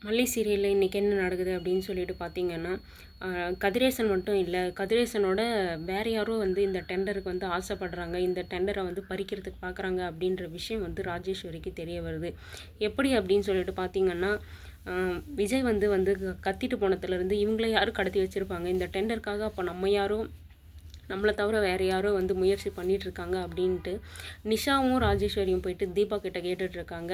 மல்லி சீரியலில் இன்றைக்கி என்ன நடக்குது அப்படின்னு சொல்லிட்டு பார்த்தீங்கன்னா, கதிரேசன் மட்டும் இல்லை, கதிரேசனோட வேறு யாரோ வந்து இந்த டெண்டருக்கு வந்து ஆசைப்படுறாங்க, இந்த டெண்டரை வந்து பறிக்கிறதுக்கு பார்க்குறாங்க அப்படின்ற விஷயம் வந்து ராஜேஸ்வரிக்கு தெரிய வருது. எப்படி அப்படின்னு சொல்லிட்டு பார்த்தீங்கன்னா, விஜய் வந்து வந்து கத்திட்டு போனதுலேருந்து இவங்கள யாரும் கடத்தி வச்சுருப்பாங்க இந்த டெண்டருக்காக. அப்போ நம்ம யாரும் நம்மளை தவிர வேறு யாரோ வந்து முயற்சி பண்ணிகிட்ருக்காங்க அப்படின்ட்டு நிஷாவும் ராஜேஸ்வரியும் போயிட்டு தீபா கிட்ட கேட்டுட்ருக்காங்க.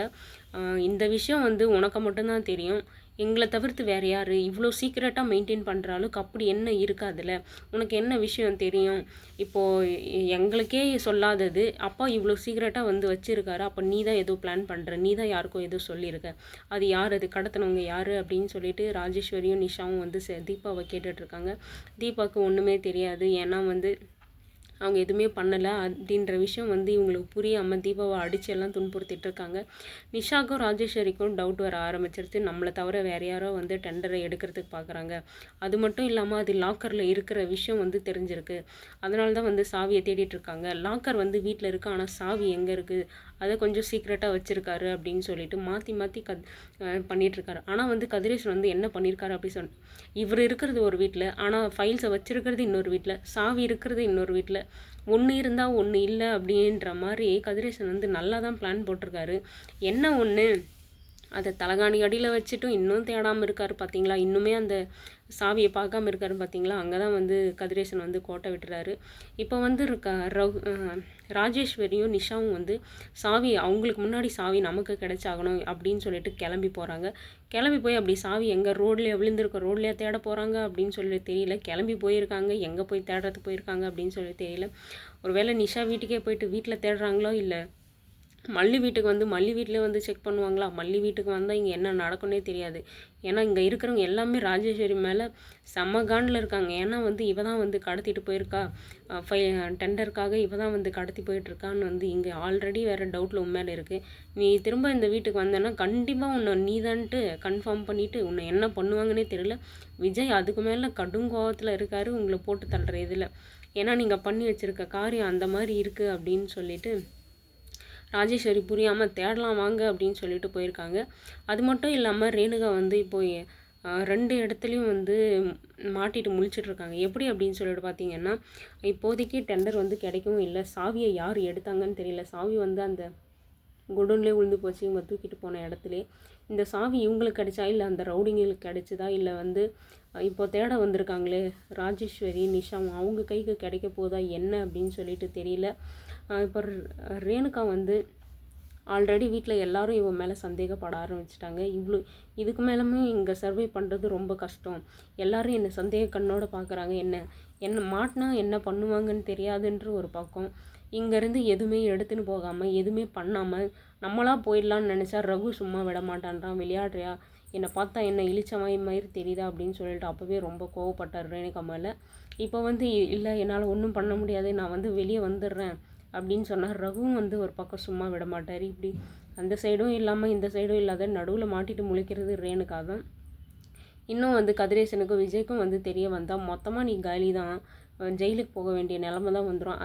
இந்த விஷயம் வந்து உனக்கு மட்டும்தான் தெரியும், எங்களை தவிர்த்து வேறு யார் இவ்வளோ சீக்கிரட்டாக மெயின்டைன் பண்ணுற அளவுக்கு அப்படி என்ன இருக்குது அதில், உனக்கு என்ன விஷயம் தெரியும், இப்போது எங்களுக்கே சொல்லாதது அப்பா இவ்வளோ சீக்கிரட்டாக வந்து வச்சுருக்காரு, அப்போ நீ தான் ஏதோ பிளான் பண்ணுற, நீ தான் யாருக்கும் ஏதோ சொல்லியிருக்க, அது யார், அது கடத்தினவங்க யார் அப்படின்னு சொல்லிட்டு ராஜேஸ்வரியும் நிஷாவும் வந்து தீபாவை கேட்டுட்ருக்காங்க. தீபாவுக்கு ஒன்றுமே தெரியாது, ஏன்னா வந்து அவங்க எதுவுமே பண்ணலை அப்படின்ற விஷயம் வந்து இவங்களுக்கு புரியாமல் தீபாவை அடிச்செல்லாம் துன்புறுத்திட்டுருக்காங்க. நிஷாக்கும் ராஜேஸ்வரிக்கும் டவுட் வர ஆரம்பிச்சிருச்சு, நம்மளை தவிர வேறு யாரோ வந்து டெண்டரை எடுக்கிறதுக்கு பார்க்குறாங்க. அது மட்டும் இல்லாமல் அது லாக்கரில் இருக்கிற விஷயம் வந்து தெரிஞ்சிருக்கு, அதனால தான் வந்து சாவியை தேடிட்டுருக்காங்க. லாக்கர் வந்து வீட்டில் இருக்குது, ஆனால் சாவி எங்கே இருக்குது, அதை கொஞ்சம் சீக்ரெட்டாக வச்சுருக்காரு அப்படின்னு சொல்லிட்டு மாற்றி மாற்றி பண்ணிகிட்ருக்காரு. ஆனால் வந்து கதிரேசன் வந்து என்ன பண்ணியிருக்காரு அப்படி இவர் இருக்கிறது ஒரு வீட்டில், ஆனால் ஃபைல்ஸை வச்சுருக்கிறது இன்னொரு வீட்டில், சாவி இருக்கிறது இன்னொரு வீட்டில், ஒன்று இருந்தால் ஒன்று இல்லை அப்படின்ற மாதிரி கதிரேசன் வந்து நல்லா தான் பிளான் போட்டிருக்காரு. என்ன ஒன்று, அதை தலகாணி அடியில் வச்சுட்டும் இன்னும் தேடாமல் இருக்கார் பார்த்தீங்களா, இன்னுமே அந்த சாவியை பார்க்காம இருக்காரு பார்த்தீங்களா, அங்கே தான் வந்து கதிரேசன் வந்து கோட்டை விட்டுறாரு. இப்போ வந்து ராஜேஸ்வரியும் நிஷாவும் வந்து சாவி அவங்களுக்கு முன்னாடி சாவி நமக்கு கிடைச்சாகணும் அப்படின்னு சொல்லிட்டு கிளம்பி போகிறாங்க. கிளம்பி போய் அப்படி சாவி எங்கே ரோட்லேயே விழுந்திருக்க, ரோட்லேயே தேட போகிறாங்க அப்படின்னு சொல்லி தெரியல. கிளம்பி போயிருக்காங்க, எங்கே போய் தேடுறதுக்கு போயிருக்காங்க அப்படின்னு சொல்லி தெரியல. ஒருவேளை நிஷா வீட்டுக்கே போயிட்டு வீட்டில் தேடுறாங்களோ, இல்லை மல்லி வீட்டுக்கு வந்து மல்லி வீட்டிலே வந்து செக் பண்ணுவாங்களா, மல்லி வீட்டுக்கு வந்தால் இங்கே என்ன நடக்குன்னே தெரியாது. ஏன்னா இங்கே இருக்கிறவங்க எல்லாமே ராஜேஸ்வரி மேலே செம்ம காண்டில் இருக்காங்க. ஏன்னா வந்து இவ தான் வந்து கடத்திட்டு போயிருக்கா, டெண்டருக்காக இவ தான் வந்து கடத்தி போயிட்டுருக்கான்னு வந்து இங்கே ஆல்ரெடி வேறு டவுட்டில் உண்மையில இருக்குது. நீ திரும்ப இந்த வீட்டுக்கு வந்தேன்னா கண்டிப்பாக உன்னை நீதான்ட்டு கன்ஃபார்ம் பண்ணிவிட்டு உன்னை என்ன பண்ணுவாங்கன்னே தெரியல. விஜய் அதுக்கு மேலே கடும் கோவத்தில் இருக்கார் உங்களை போட்டு தள்ளுற இதில். ஏன்னா நீங்கள் பண்ணி வச்சுருக்க காரியம் அந்த மாதிரி இருக்குது அப்படின்னு சொல்லிட்டு ராஜேஸ்வரி புரியாமல் தேடலாம் வாங்க அப்படின்னு சொல்லிட்டு போயிருக்காங்க. அது மட்டும் இல்லாமல் ரேணுகா வந்து இப்போது 2 இடத்துலையும் வந்து மாட்டிட்டு முழிச்சிட்ருக்காங்க. எப்படி அப்படின்னு சொல்லிட்டு பார்த்தீங்கன்னா, இப்போதைக்கு டெண்டர் வந்து கிடைக்கவும் இல்லை, சாவியை யார் எடுத்தாங்கன்னு தெரியல, சாவி வந்து அந்த குடோன்லேயே விழுந்து போச்சு இவங்க தூக்கிட்டு போன இடத்துலே. இந்த சாவி இவங்களுக்கு கிடைச்சா, இல்லை அந்த ரவுடிங்களுக்கு கிடைச்சதா, இல்லை வந்து இப்போ தேட வந்திருக்காங்களே ராஜேஸ்வரி நிஷாவும் அவங்க கைக்கு கிடைக்க போதா என்ன அப்படின்னு சொல்லிட்டு தெரியல. இப்போ ரேணுகா வந்து ஆல்ரெடி வீட்டில் எல்லாரும் இவன் மேலே சந்தேகப்பட ஆரம்பிச்சிட்டாங்க. இதுக்கு மேலுமே இங்கே சர்வை பண்ணுறது ரொம்ப கஷ்டம், எல்லாரும் என்னை சந்தேக கண்ணோடு பார்க்குறாங்க, என்ன மாட்டினா என்ன பண்ணுவாங்கன்னு தெரியாதுன்ற ஒரு பக்கம். இங்கேருந்து எதுவுமே எடுத்துன்னு போகாமல் எதுவுமே பண்ணாமல் நம்மளாக போயிடலான்னு நினச்சா ரகு சும்மா விட மாட்டான்றான், விளையாடுறியா, என்னை பார்த்தா என்ன இழிச்ச மாதிரி தெரியுதா அப்படின்னு சொல்லிட்டு அப்போவே ரொம்ப கோவப்பட்டார் ரேணுகா மேலே. இப்போ வந்து இல்லை என்னால் ஒன்றும் பண்ண முடியாது, நான் வந்து வெளியே வந்துடுறேன் அப்படின்னு சொன்னார். ரகுவும் வந்து ஒரு பக்கம் சும்மா விட மாட்டார். இப்படி அந்த சைடும் இல்லாமல் இந்த சைடும் இல்லாத நடுவில் மாட்டிட்டு முழிக்கிறது ரேணுகா தான். இன்னும் வந்து கதிரேசனுக்கும் விஜய்க்கும் வந்து தெரிய வந்தால் மொத்தமாக நீ காலி தான், ஜெயிலுக்கு போக வேண்டிய நிலமை தான் வந்துடும்.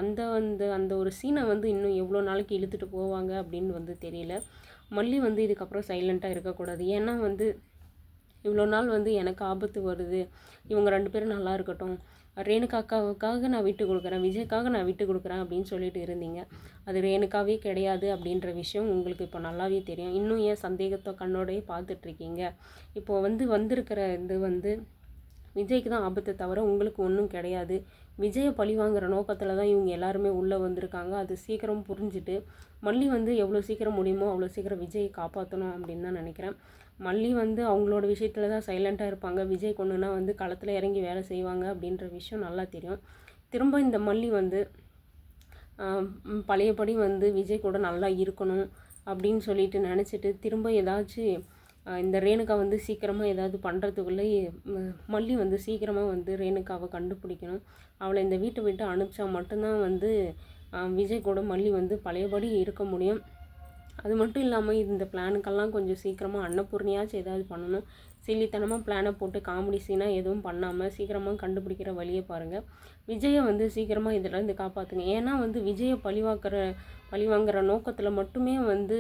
அந்த ஒரு சீனை வந்து இன்னும் எவ்வளோ நாளைக்கு இழுத்துட்டு போவாங்க அப்படின்னு வந்து தெரியல. மல்லி வந்து இதுக்கப்புறம் சைலண்ட்டாக இருக்கக்கூடாது. ஏன்னா வந்து இவ்வளோ நாள் வந்து எனக்கு ஆபத்து வருது, இவங்க 2 பேரும் நல்லா இருக்கட்டும், ரேணுகாக்காவுக்காக நான் விட்டு கொடுக்குறேன், விஜய்க்காக நான் விட்டு கொடுக்குறேன் அப்படின்னு சொல்லிட்டு இருந்தீங்க. அது ரேணுகாவே கிடையாது அப்படின்ற விஷயம் உங்களுக்கு இப்போ நல்லாவே தெரியும். இன்னும் ஏன் சந்தேகத்தை கண்ணோடையே பார்த்துட்ருக்கீங்க? இப்போது வந்து வந்திருக்கிற இது வந்து விஜய்க்கு தான் ஆபத்தை தவிர உங்களுக்கு ஒன்றும் கிடையாது. விஜயை பழி வாங்குகிற நோக்கத்தில் தான் இவங்க எல்லாருமே உள்ளே வந்திருக்காங்க. அது சீக்கிரம் புரிஞ்சுட்டு மல்லி வந்து எவ்வளோ சீக்கிரம் முடியுமோ அவ்வளோ சீக்கிரம் விஜயை காப்பாற்றணும் அப்படின்னு தான் நினைக்கிறேன். மல்லி வந்து அவங்களோட விஷயத்தில் தான் சைலண்ட்டாக இருப்பாங்க, விஜய் கொண்டுனா வந்து களத்தில் இறங்கி வேலை செய்வாங்க அப்படின்ற விஷயம் நல்லா தெரியும். திரும்ப இந்த மல்லி வந்து பழையபடி வந்து விஜய் கூட நல்லா இருக்கணும் அப்படின்னு சொல்லிட்டு நினச்சிட்டு திரும்ப ஏதாச்சும் இந்த ரேணுகா வந்து சீக்கிரமாக ஏதாவது பண்ணுறதுக்குள்ளே மல்லி வந்து சீக்கிரமாக வந்து ரேணுகாவை கண்டுபிடிக்கணும். அவளை இந்த வீட்டை விட்டு அனுப்பிச்சா மட்டும்தான் வந்து விஜய் கூட மல்லி வந்து பழையபடி இருக்க முடியும். அது மட்டும் இல்லாமல் இந்த பிளானுக்கெல்லாம் கொஞ்சம் சீக்கிரமாக அன்னபூர்ணியாச்சும் ஏதாவது பண்ணணும். சில்லித்தனமாக பிளானை போட்டு காமெடி சீனாக எதுவும் பண்ணாமல் சீக்கிரமாக கண்டுபிடிக்கிற வழியை பாருங்கள். விஜயை வந்து சீக்கிரமாக இதிலேருந்து காப்பாற்றுங்க. ஏன்னா வந்து விஜயை பழிவாங்கிற நோக்கத்தில் மட்டுமே வந்து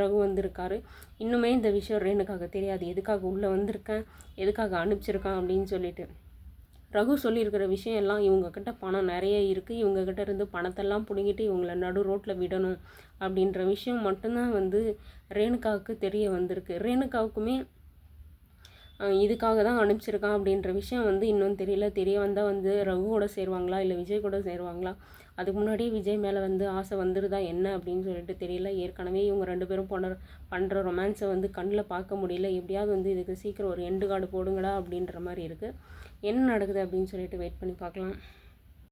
ரகு வந்திருக்காரு. இன்னுமே இந்த விஷயம் ரேணுக்காக தெரியாது, எதுக்காக உள்ளே வந்திருக்கேன், எதுக்காக அனுப்பிச்சிருக்கான் அப்படின்னு சொல்லிட்டு. ரகு சொல்லியிருக்கிற விஷயம் எல்லாம் இவங்கக்கிட்ட பணம் நிறைய இருக்குது, இவங்கக்கிட்ட இருந்து பணத்தெல்லாம் பிடுங்கிட்டு இவங்கள நடு ரோட்டில் விடணும் அப்படின்ற விஷயம் மட்டும்தான் வந்து ரேணுகாவுக்கு தெரிய வந்திருக்கு. ரேணுகாவுக்குமே இதுக்காக தான் அனுப்பிச்சிருக்கான் அப்படின்ற விஷயம் வந்து இன்னும் தெரியல. தெரிய வந்தால் வந்து ரகுவோட சேருவாங்களா இல்லை விஜய் கூட சேருவாங்களா? அதுக்கு முன்னாடியே விஜய் மேலே வந்து ஆசை வந்துருதா என்ன அப்படின்னு சொல்லிட்டு தெரியல. ஏற்கனவே இவங்க 2 பேரும் பண்ணுற ரொமான்ஸை வந்து கண்ணில் பார்க்க முடியல. எப்படியாவது வந்து இதுக்கு சீக்கிரம் ஒரு எண்டு கார்டு போடுங்கடா அப்படின்ற மாதிரி இருக்குது. என்ன நடக்குது அப்படின்னு சொல்லிட்டு வெயிட் பண்ணி பார்க்கலாம்.